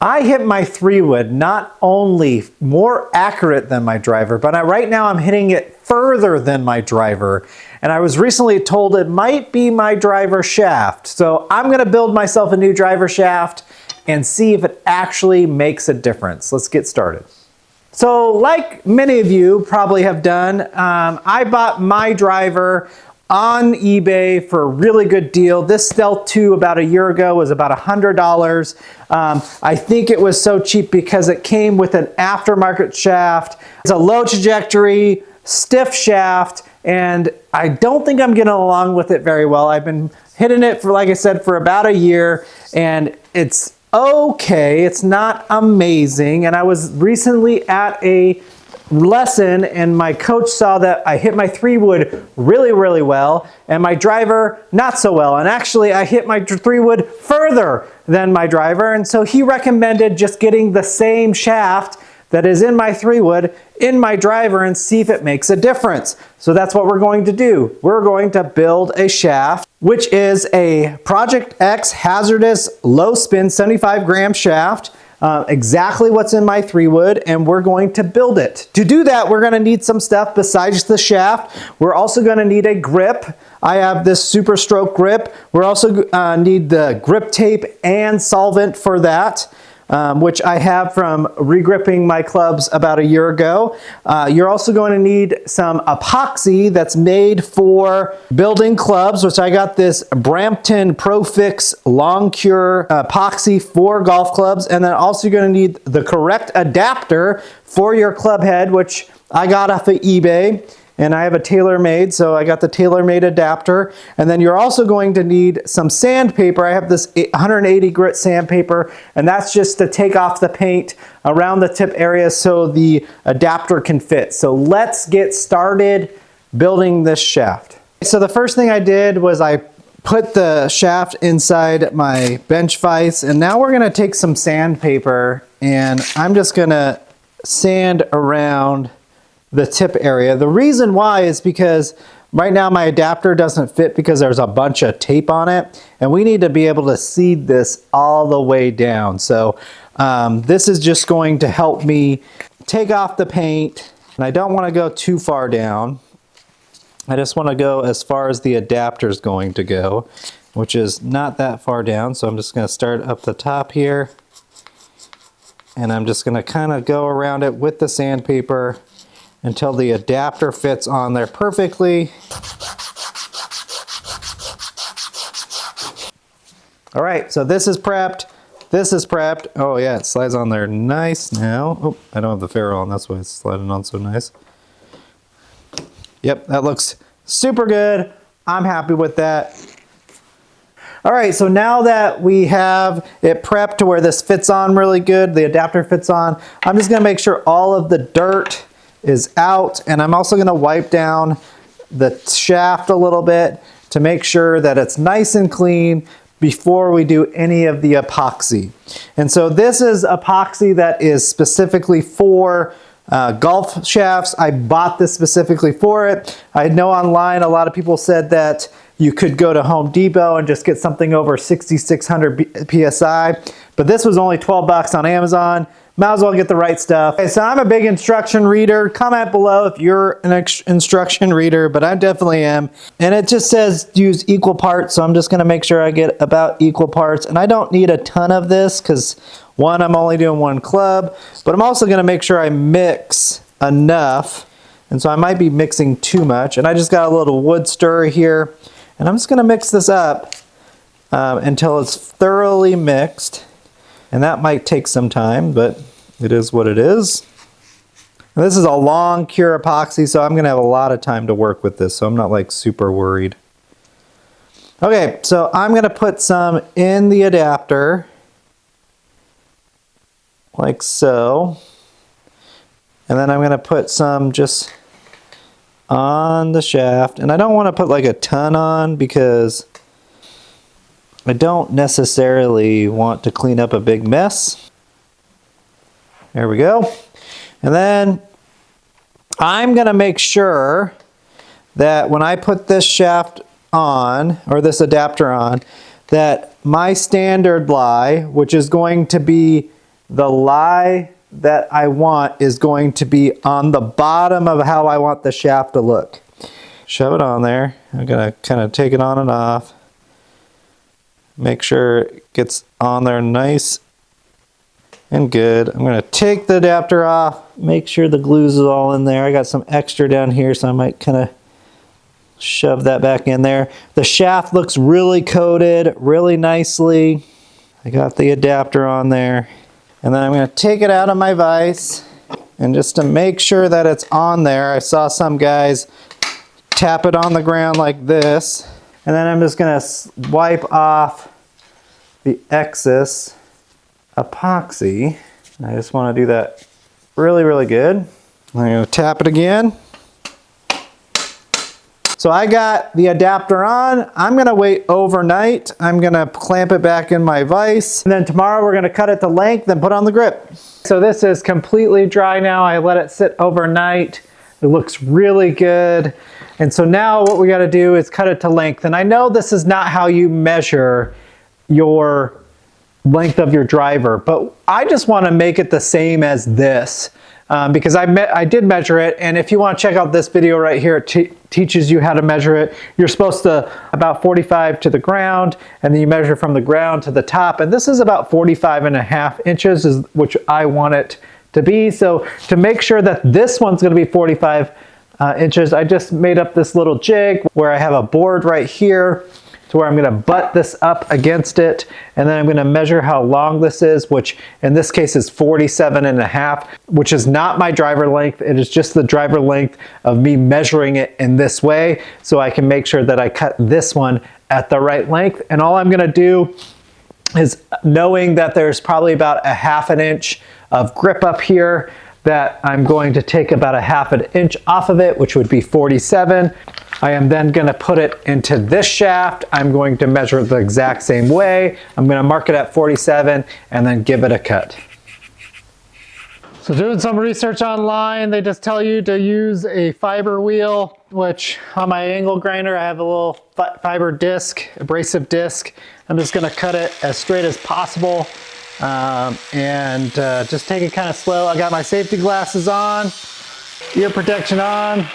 I hit my 3-wood not only more accurate than my driver, but right now I'm hitting it further than my driver. And I was recently told it might be my driver shaft. So I'm gonna build myself a new driver shaft and see if it actually makes a difference. Let's get started. So like many of you probably have done, I bought my driver on eBay for a really good deal. This Stealth 2 about a year ago was about $100. I think it was so cheap because it came with an aftermarket shaft. It's a low trajectory, stiff shaft, and I don't think I'm getting along with it very well. I've been hitting it for, like I said, for about a year, and it's okay. It's not amazing. And I was recently at a lesson and my coach saw that I hit my 3-wood really, really well and my driver not so well. And actually I hit my 3-wood further than my driver. And so he recommended just getting the same shaft that is in my 3-wood in my driver and see if it makes a difference. So that's what we're going to do. We're going to build a shaft, which is a Project X hazardous low spin 75 gram shaft. Exactly what's in my 3-wood, and we're going to build it. To do that, we're going to need some stuff besides the shaft. We're also going to need a grip. I have this Super Stroke grip. We're also need the grip tape and solvent for that, which I have from regripping my clubs about a year ago. You're also going to need some epoxy that's made for building clubs, which I got this Brampton ProFix Long Cure epoxy for golf clubs. And then also you're going to need the correct adapter for your club head, which I got off of eBay. And I have a TaylorMade, so I got the TaylorMade adapter. And then you're also going to need some sandpaper. I have this 180 grit sandpaper, and that's just to take off the paint around the tip area so the adapter can fit. So let's get started building this shaft. So the first thing I did was I put the shaft inside my bench vise, and now we're gonna take some sandpaper and I'm just gonna sand around the tip area. The reason why is because right now my adapter doesn't fit because there's a bunch of tape on it, and we need to be able to seed this all the way down. So this is just going to help me take off the paint, and I don't want to go too far down. I just want to go as far as the adapter is going to go, which is not that far down. So I'm just going to start up the top here, and I'm just going to kind of go around it with the sandpaper until the adapter fits on there perfectly. All right, so this is prepped. This is prepped. Oh yeah, it slides on there nice now. Oh, I don't have the ferrule on, that's why it's sliding on so nice. Yep, that looks super good. I'm happy with that. All right, so now that we have it prepped to where this fits on really good, the adapter fits on, I'm just gonna make sure all of the dirt is out, and I'm also going to wipe down the shaft a little bit to make sure that it's nice and clean before we do any of the epoxy. And so this is epoxy that is specifically for golf shafts. I bought this specifically for it. I know online a lot of people said that you could go to Home Depot and just get something over 6,600 PSI, but this was only 12 bucks on Amazon. Might as well get the right stuff. Okay, so I'm a big instruction reader. Comment below if you're an instruction reader, but I definitely am. And it just says use equal parts, so I'm just gonna make sure I get about equal parts. And I don't need a ton of this because one, I'm only doing one club, but I'm also gonna make sure I mix enough. And so I might be mixing too much. And I just got a little wood stirrer here. And I'm just gonna mix this up until it's thoroughly mixed. And that might take some time, but it is what it is. And this is a long cure epoxy, so I'm going to have a lot of time to work with this, so I'm not like super worried. Okay, so I'm going to put some in the adapter, like so. And then I'm going to put some just on the shaft. And I don't want to put like a ton on because I don't necessarily want to clean up a big mess. There we go. And then I'm going to make sure that when I put this shaft on, or this adapter on, that my standard lie, which is going to be the lie that I want is going to be on the bottom of how I want the shaft to look. Shove it on there. I'm gonna kind of take it on and off. Make sure it gets on there nice and good. I'm gonna take the adapter off, make sure the glues is all in there. I got some extra down here, so I might kind of shove that back in there. The shaft looks really coated, really nicely. I got the adapter on there. And then I'm gonna take it out of my vise, and just to make sure that it's on there, I saw some guys tap it on the ground like this. And then I'm just gonna wipe off the excess epoxy. I just wanna do that really, really good. I'm gonna tap it again. So I got the adapter on. I'm gonna wait overnight. I'm gonna clamp it back in my vise. And then tomorrow we're gonna cut it to length and put on the grip. So this is completely dry now. I let it sit overnight. It looks really good. And so now what we gotta do is cut it to length. And I know this is not how you measure your length of your driver, but I just wanna make it the same as this. Because I did measure it, and if you want to check out this video right here, it teaches you how to measure it. You're supposed to about 45 to the ground, and then you measure from the ground to the top, and this is about 45.5 inches, which I want it to be. So to make sure that this one's going to be 45 inches, I just made up this little jig where I have a board right here to where I'm going to butt this up against it, and then I'm going to measure how long this is, which in this case is 47.5, which is not my driver length. It is just the driver length of me measuring it in this way, so I can make sure that I cut this one at the right length. And all I'm going to do is, knowing that there's probably about a 1/2 inch of grip up here, that I'm going to take about a 1/2 inch off of it, which would be 47. I am then going to put it into this shaft. I'm going to measure it the exact same way. I'm going to mark it at 47 and then give it a cut. So doing some research online, they just tell you to use a fiber wheel, which on my angle grinder, I have a little fiber disc, abrasive disc. I'm just going to cut it as straight as possible. Just take it kind of slow. I got my safety glasses on, ear protection on.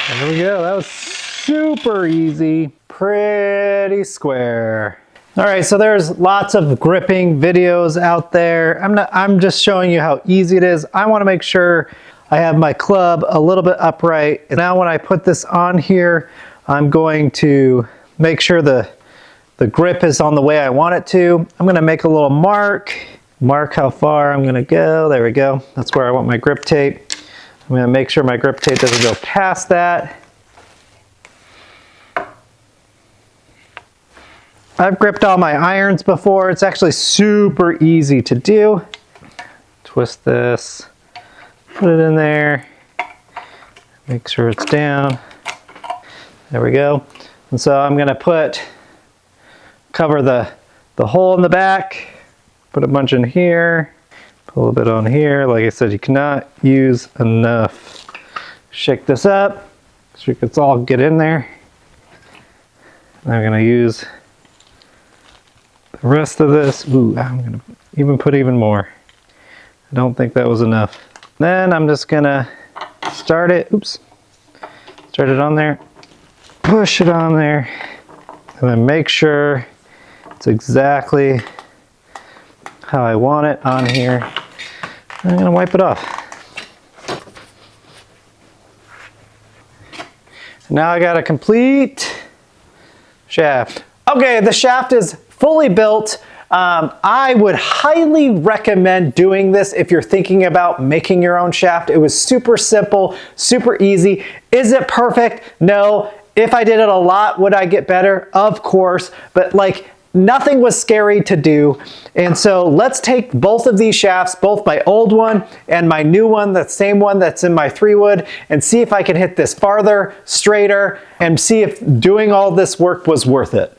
There we go. That was super easy, pretty square. All right, so there's lots of gripping videos out there. I'm just showing you how easy it is. I want to make sure I have my club a little bit upright. And now when I put this on here, I'm going to make sure the grip is on the way I want it to. I'm going to make a little mark how far I'm going to go. There we go. That's where I want my grip tape. I'm going to make sure my grip tape doesn't go past that. I've gripped all my irons before. It's actually super easy to do. Twist this, put it in there, make sure it's down. There we go. And so I'm going to cover the hole in the back, put a bunch in here, put a little bit on here. Like I said, you cannot use enough. Shake this up so it can all get in there. I'm going to use the rest of this. Ooh, I'm going to even put even more. I don't think that was enough. Then I'm just going to start it. Oops. Start it on there. Push it on there. And then make sure it's exactly how I want it on here. I'm going to wipe it off. Now I got a complete shaft. Okay, the shaft is fully built. I would highly recommend doing this if you're thinking about making your own shaft. It was super simple, super easy. Is it perfect? No. If I did it a lot, would I get better? Of course, but like nothing was scary to do. And so let's take both of these shafts, both my old one and my new one, the same one that's in my 3-wood, and see if I can hit this farther, straighter, and see if doing all this work was worth it.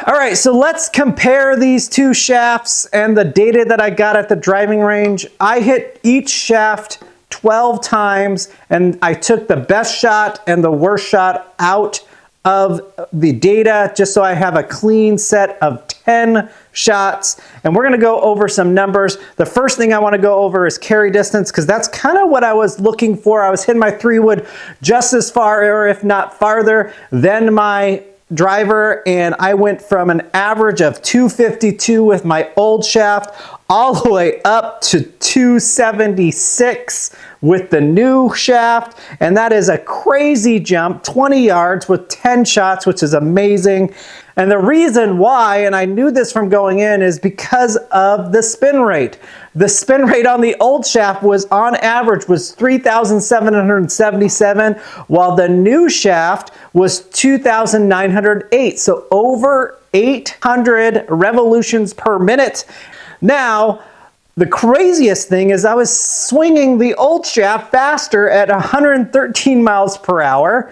All right, so let's compare these two shafts and the data that I got at the driving range. I hit each shaft 12 times, and I took the best shot and the worst shot out of the data just so I have a clean set of 10 shots. And we're gonna go over some numbers. The first thing I wanna go over is carry distance, because that's kind of what I was looking for. I was hitting my 3-wood just as far, or if not farther, than my driver, and I went from an average of 252 with my old shaft all the way up to 276 with the new shaft, and that is a crazy jump, 20 yards with 10 shots, which is amazing. And the reason why, and I knew this from going in, is because of the spin rate. The spin rate on the old shaft was on average was 3,777, while the new shaft was 2,908. So over 800 revolutions per minute. Now, the craziest thing is I was swinging the old shaft faster at 113 miles per hour,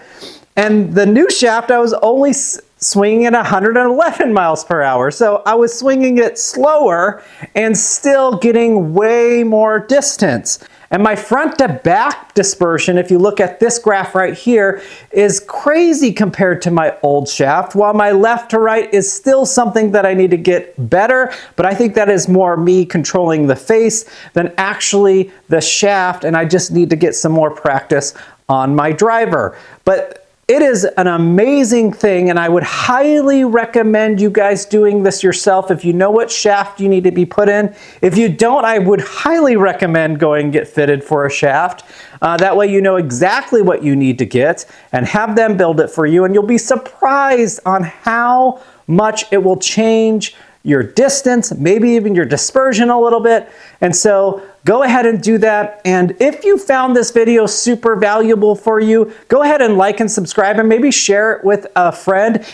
and the new shaft I was only swinging at 111 miles per hour. So I was swinging it slower and still getting way more distance. And my front to back dispersion, if you look at this graph right here, is crazy compared to my old shaft, while my left to right is still something that I need to get better, but I think that is more me controlling the face than actually the shaft, and I just need to get some more practice on my driver. But it is an amazing thing, and I would highly recommend you guys doing this yourself if you know what shaft you need to be put in. If you don't, I would highly recommend going and get fitted for a shaft. That way you know exactly what you need to get and have them build it for you, and you'll be surprised on how much it will change your distance, maybe even your dispersion a little bit. And so go ahead and do that. And if you found this video super valuable for you, go ahead and like and subscribe, and maybe share it with a friend.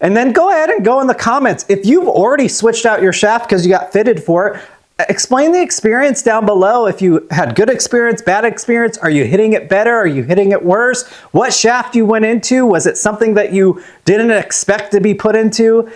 And then go ahead and go in the comments. If you've already switched out your shaft because you got fitted for it, explain the experience down below. If you had good experience, bad experience, are you hitting it better? Are you hitting it worse? What shaft you went into? Was it something that you didn't expect to be put into?